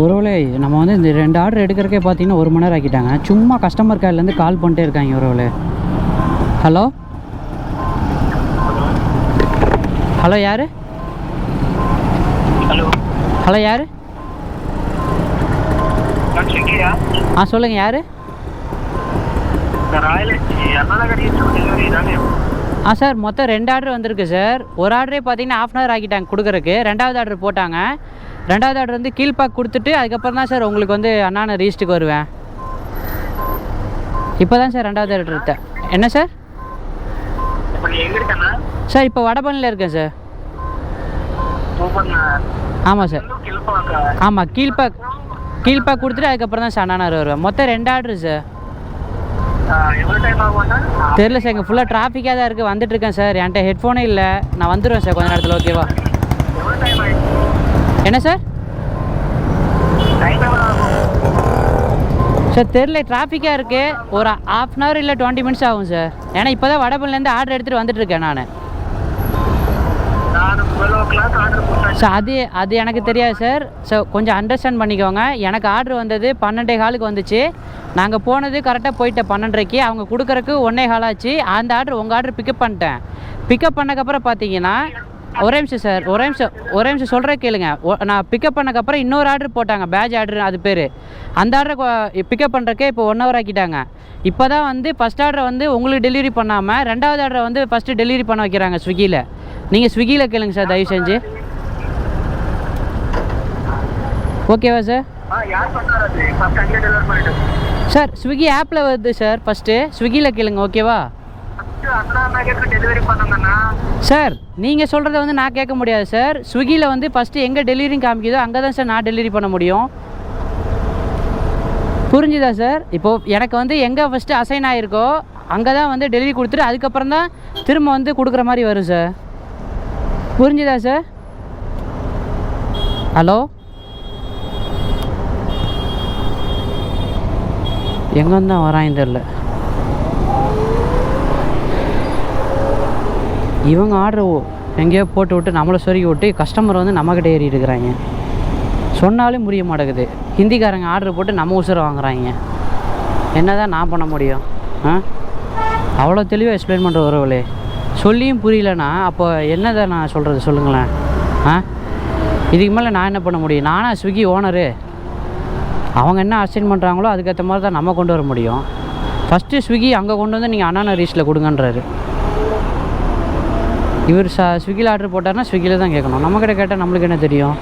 ஒருவேளை நம்ம வந்து இந்த 2 ஆர்டர் எடுக்கிறக்கே பார்த்தீங்கன்னா 1 மணி நேரம் ஆக்கிட்டாங்க. சும்மா கஸ்டமர் கேர்லேருந்து கால் பண்ணிட்டே இருக்காங்க ஒருவேளை. ஹலோ ஹலோ யார்? ஹலோ யார்? சொல்லுங்கள் யார்? சார் மொத்தம் 2 ஆர்டர் வந்திருக்கு சார். ஒரு ஆர்டரே பார்த்தீங்கன்னா ½ hour ஆக்கிட்டாங்க கொடுக்குறக்கு. 2வது ஆர்டர் போட்டாங்க. 2வது ஆர்டர் வந்து கீழ்பாக் கொடுத்துட்டு அதுக்கப்புறம் தான் சார் உங்களுக்கு வந்து அண்ணான ரீஸ்ட்டுக்கு வருவேன். இப்போ தான் சார் 2வது ஆர்டர் எடுத்தேன். என்ன சார்? சார் இப்போ வடபழனியில் இருக்கேன் சார். ஆமாம் சார். ஆமாம் கீழ்பாக் கொடுத்துட்டு அதுக்கப்புறம் தான் சார் அண்ணாநகர் வருவேன். மொத்தம் 2 ஆர்டரு சார். தெரில சார், இங்கே ஃபுல்லாக டிராஃபிக்காக தான் இருக்குது. வந்துட்டுருக்கேன் சார். என்கிட்ட ஹெட்ஃபோனே இல்லை. நான் வந்துடுவேன் சார் கொஞ்ச நேரத்தில். ஓகேவா? என்ன சார்? சார் தெரில, டிராஃபிக்காக இருக்குது. ஒரு ½ hour இல்லை 20 minutes ஆகும் சார். ஏன்னா இப்போ தான் வடபழனிலேருந்து ஆர்டர் எடுத்துகிட்டு வந்துட்டுருக்கேன் நான். சார் அது எனக்கு தெரியாது சார். ஸோ கொஞ்சம் அண்டர்ஸ்டாண்ட் பண்ணிக்கோங்க. எனக்கு ஆர்டர் வந்தது 12:15 வந்துச்சு. நாங்கள் போனது கரெக்டாக போயிட்டேன் 12:30. அவங்க கொடுக்குறக்கு 1:15 ஆச்சு. அந்த ஆர்டர் உங்கள் ஆர்டர் பிக்கப் பண்ணிட்டேன். பிக்கப் பண்ணக்கப்புறம் பார்த்தீங்கன்னா ஒரே நிமிஷம் சார், ஒரே நிமிஷம் சொல்கிறேன் கேளுங்க. நான் பிக்கப் பண்ணக்கப்புறம் இன்னொரு ஆர்டர் போட்டாங்க, பேட்ச் ஆர்டர் அது பேர். அந்த ஆர்டரை பிக்கப் பண்ணுறக்கே இப்போ 1 hour ஆக்கிட்டாங்க. இப்போ தான் வந்து ஃபஸ்ட் ஆர்டரை வந்து உங்களுக்கு டெலிவரி பண்ணாமல் 2வது ஆர்டரை வந்து ஃபஸ்ட்டு டெலிவரி பண்ண வைக்கிறாங்க ஸ்விக்கியில். நீங்கள் ஸ்விக்கியில் கேளுங்க சார் தயவு செஞ்சு. ஓகேவா சார்? சார் ஸ்விக்கி ஆப்பில் வருது சார். ஃபஸ்ட்டு ஸ்விக்கியில் கேளுங்க. ஓகேவா சார்? நீங்கள் சொல்கிறத வந்து நான் கேட்க முடியாது சார். ஸ்விக்கியில் வந்து ஃபஸ்ட்டு எங்கே டெலிவரி காமிக்குதோ அங்கே தான் சார் நான் டெலிவரி பண்ண முடியும். புரிஞ்சுதா சார்? இப்போது எனக்கு வந்து எங்கே ஃபஸ்ட்டு அசைன் ஆகிருக்கோ அங்கே தான் வந்து டெலிவரி கொடுத்துட்டு அதுக்கப்புறம் தான் திரும்ப வந்து கொடுக்குற மாதிரி வரும் சார். புரிஞ்சுதா சார்? ஹலோ எங்கேருந்தான் வரான்னு தெரில. இவங்க ஆர்டர் எங்கேயோ போட்டு விட்டு நம்மளை சொருகி விட்டு கஸ்டமர் வந்து நம்மக்கிட்ட ஏறிட்டு இருக்கிறாங்க. சொன்னாலும் புரிய மாட்டேங்குது. ஹிந்திக்காரங்க ஆர்டர் போட்டு நம்ம உசுரை வாங்குறாங்க. என்ன தான் நான் பண்ண முடியும்? அவ்வளோ தெளிவாக எக்ஸ்பிளைன் பண்ணுற உறவுகளே. சொல்லியும் புரியலன்னா அப்போ என்னதான் நான் சொல்கிறது சொல்லுங்களேன். இதுக்கு மேலே நான் என்ன பண்ண முடியும்? நானா ஸ்விக்கி ஓனரு? அவங்க என்ன அசைன் பண்ணுறாங்களோ அதுக்கேற்ற மாதிரி தான் நம்ம கொண்டு வர முடியும். ஃபஸ்ட்டு ஸ்விக்கி அங்கே கொண்டு வந்து நீங்கள் அண்ணா ரீஸில் கொடுங்கன்றாரு. இவர் ஸ்விக்கியில் ஆர்டர் போட்டார்னா ஸ்விக்கியில் தான் கேட்கணும். நம்மக்கிட்ட கேட்டால் நம்மளுக்கு என்ன தெரியும்?